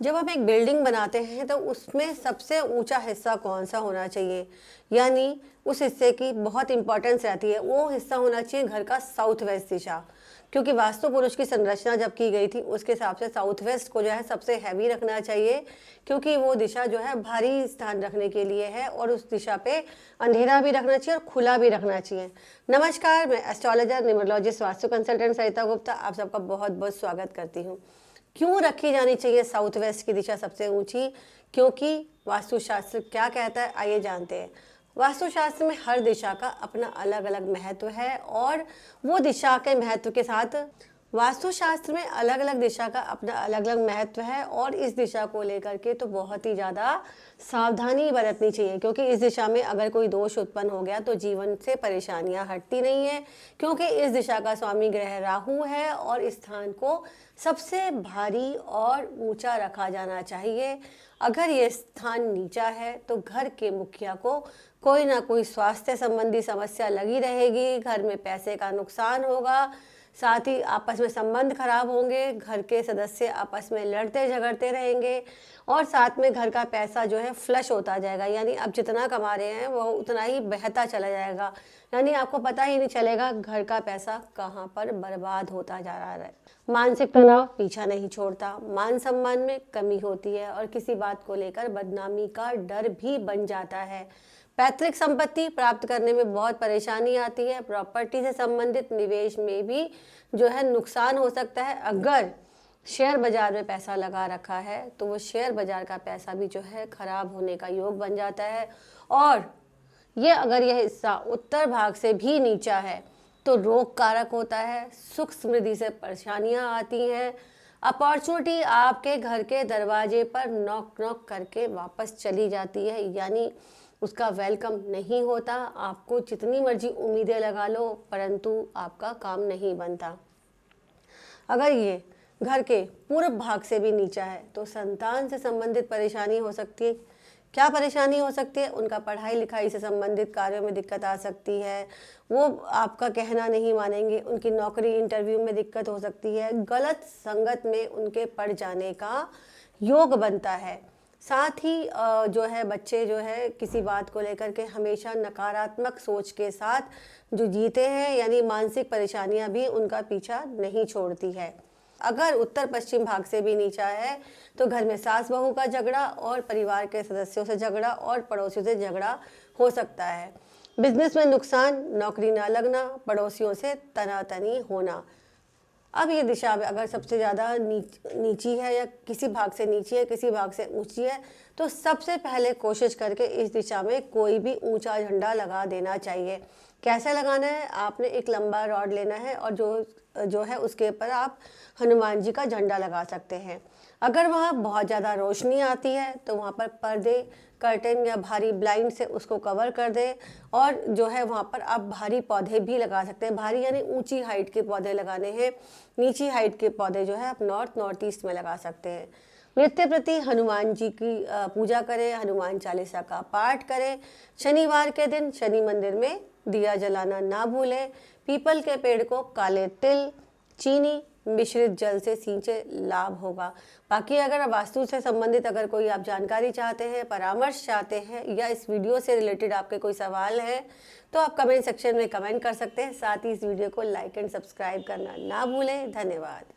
जब हम एक बिल्डिंग बनाते हैं तो उसमें सबसे ऊंचा हिस्सा कौन सा होना चाहिए, यानी उस हिस्से की बहुत इंपॉर्टेंस रहती है। वो हिस्सा होना चाहिए घर का साउथ वेस्ट दिशा, क्योंकि वास्तु पुरुष की संरचना जब की गई थी उसके हिसाब से साउथ वेस्ट को जो है सबसे हैवी रखना चाहिए, क्योंकि वो दिशा जो है भारी स्थान रखने के लिए है और उस दिशा पे अंधेरा भी रखना चाहिए और खुला भी रखना चाहिए। नमस्कार, मैं एस्ट्रोलॉजर, न्यूमरोलॉजिस्ट, वास्तु कंसल्टेंट सरिता गुप्ता आप सबका बहुत बहुत स्वागत करती हूँ। क्यों रखी जानी चाहिए साउथ वेस्ट की दिशा सबसे ऊंची? क्योंकि वास्तुशास्त्र क्या कहता है, आइए जानते हैं। वास्तुशास्त्र में हर दिशा का अपना अलग अलग महत्व है और वो दिशा के महत्व के साथ वास्तुशास्त्र में अलग अलग दिशा का अपना अलग अलग महत्व है और इस दिशा को लेकर के तो बहुत ही ज़्यादा सावधानी बरतनी चाहिए, क्योंकि इस दिशा में अगर कोई दोष उत्पन्न हो गया तो जीवन से परेशानियां हटती नहीं है, क्योंकि इस दिशा का स्वामी ग्रह राहु है और इस स्थान को सबसे भारी और ऊंचा रखा जाना चाहिए। अगर ये स्थान नीचा है तो घर के मुखिया को कोई ना कोई स्वास्थ्य संबंधी समस्या लगी रहेगी, घर में पैसे का नुकसान होगा, साथ ही आपस में संबंध खराब होंगे, घर के सदस्य आपस में लड़ते झगड़ते रहेंगे और साथ में घर का पैसा जो है फ्लश होता जाएगा, यानी आप जितना कमा रहे हैं वो उतना ही बहता चला जाएगा, यानी आपको पता ही नहीं चलेगा घर का पैसा कहाँ पर बर्बाद होता जा रहा है। मानसिक तनाव पीछा नहीं छोड़ता, मान सम्मान में कमी होती है और किसी बात को लेकर बदनामी का डर भी बन जाता है। पैतृक संपत्ति प्राप्त करने में बहुत परेशानी आती है। प्रॉपर्टी से संबंधित निवेश में भी जो है नुकसान हो सकता है। अगर शेयर बाजार में पैसा लगा रखा है तो वो शेयर बाजार का पैसा भी जो है खराब होने का योग बन जाता है। और ये अगर यह हिस्सा उत्तर भाग से भी नीचा है तो रोग कारक होता है, सुख समृद्धि से परेशानियां आती हैं, अपॉर्चुनिटी आपके घर के दरवाजे पर नॉक नॉक करके वापस चली जाती है, यानी उसका वेलकम नहीं होता। आपको जितनी मर्जी उम्मीदें लगा लो परंतु आपका काम नहीं बनता। अगर ये घर के पूर्व भाग से भी नीचा है तो संतान से संबंधित परेशानी हो सकती है। क्या परेशानी हो सकती है? उनका पढ़ाई लिखाई से संबंधित कार्यों में दिक्कत आ सकती है, वो आपका कहना नहीं मानेंगे, उनकी नौकरी इंटरव्यू में दिक्कत हो सकती है, गलत संगत में उनके पड़ जाने का योग बनता है। साथ ही जो है बच्चे जो है किसी बात को लेकर के हमेशा नकारात्मक सोच के साथ जो जीते हैं, यानी मानसिक परेशानियां भी उनका पीछा नहीं छोड़ती है। अगर उत्तर पश्चिम भाग से भी नीचा है तो घर में सास बहू का झगड़ा और परिवार के सदस्यों से झगड़ा और पड़ोसियों से झगड़ा हो सकता है। बिजनेस में नुकसान, नौकरी ना लगना, पड़ोसियों से तनातनी होना। अब ये दिशा अगर सबसे ज़्यादा नीची है या किसी भाग से नीची है, किसी भाग से ऊंची है, तो सबसे पहले कोशिश करके इस दिशा में कोई भी ऊंचा झंडा लगा देना चाहिए। कैसे लगाना है? आपने एक लंबा रॉड लेना है और जो है उसके ऊपर आप हनुमान जी का झंडा लगा सकते हैं। अगर वहाँ बहुत ज़्यादा रोशनी आती है तो वहाँ पर पर्दे, कर्टेन या भारी ब्लाइंड से उसको कवर कर दें और जो है वहाँ पर आप भारी पौधे भी लगा सकते हैं। भारी यानी ऊंची हाइट के पौधे लगाने हैं, नीची हाइट के पौधे जो है आप नॉर्थ ईस्ट में लगा सकते हैं। नित्य प्रति हनुमान जी की पूजा करें, हनुमान चालीसा का पाठ करें। शनिवार के दिन शनि मंदिर में दिया जलाना ना भूलें। पीपल के पेड़ को काले तिल, चीनी मिश्रित जल से सींचे, लाभ होगा। बाकी अगर वास्तु से संबंधित अगर कोई आप जानकारी चाहते हैं, परामर्श चाहते हैं या इस वीडियो से रिलेटेड आपके कोई सवाल है तो आप कमेंट सेक्शन में कमेंट कर सकते हैं। साथ ही इस वीडियो को लाइक एंड सब्सक्राइब करना ना भूलें। धन्यवाद।